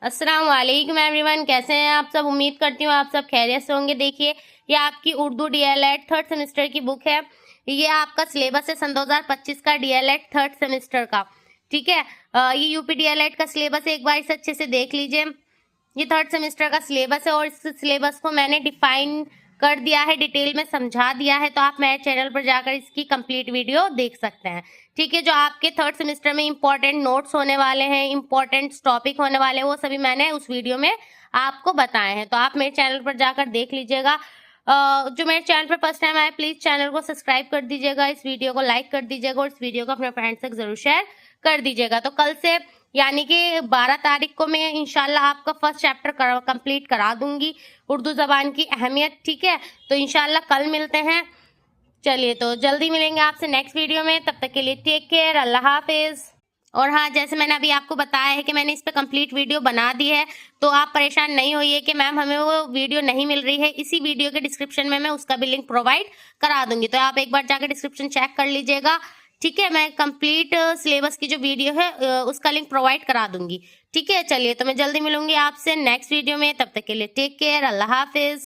अस्सलाम वालेकुम एवरीवन, कैसे हैं आप सब। उम्मीद करती हूँ आप सब खैरियत से होंगे। देखिए, ये आपकी उर्दू डीएलएड थर्ड सेमेस्टर की बुक है। ये आपका सिलेबस है सन 2025 का डीएलएड थर्ड सेमेस्टर का। ठीक है, ये यूपी डीएलएड का सिलेबस है, एक बार इसे अच्छे से देख लीजिए। ये थर्ड सेमेस्टर का सिलेबस है और इस सिलेबस को मैंने डिफाइन कर दिया है, डिटेल में समझा दिया है, तो आप मेरे चैनल पर जाकर इसकी कंप्लीट वीडियो देख सकते हैं। ठीक है, जो आपके थर्ड सेमेस्टर में इंपॉर्टेंट नोट्स होने वाले हैं, इंपॉर्टेंट टॉपिक होने वाले हैं, वो सभी मैंने उस वीडियो में आपको बताए हैं, तो आप मेरे चैनल पर जाकर देख लीजिएगा। जो मेरे चैनल पर फर्स्ट टाइम आए, प्लीज चैनल को सब्सक्राइब कर दीजिएगा, इस वीडियो को लाइक कर दीजिएगा और इस वीडियो को अपने फ्रेंड्स तक जरूर शेयर कर दीजिएगा। तो कल से यानी कि 12 तारीख को मैं इंशाल्लाह आपका फर्स्ट चैप्टर कंप्लीट करा दूंगी, उर्दू जबान की अहमियत। ठीक है, तो इंशाल्लाह कल मिलते हैं। चलिए, तो जल्दी मिलेंगे आपसे नेक्स्ट वीडियो में, तब तक के लिए टेक केयर, अल्लाह हाफिज। और हाँ, जैसे मैंने अभी आपको बताया है कि मैंने इस पे कंप्लीट वीडियो बना दी है, तो आप परेशान नहीं होइए कि मैम हमें वो वीडियो नहीं मिल रही है। इसी वीडियो के डिस्क्रिप्शन में मैं उसका भी लिंक प्रोवाइड करा दूंगी, तो आप एक बार जाकर डिस्क्रिप्शन चेक कर लीजिएगा। ठीक है, मैं कंप्लीट सिलेबस की जो वीडियो है उसका लिंक प्रोवाइड करा दूंगी। ठीक है, चलिए, तो मैं जल्दी मिलूंगी आपसे नेक्स्ट वीडियो में, तब तक के लिए टेक केयर, अल्लाह हाफिज।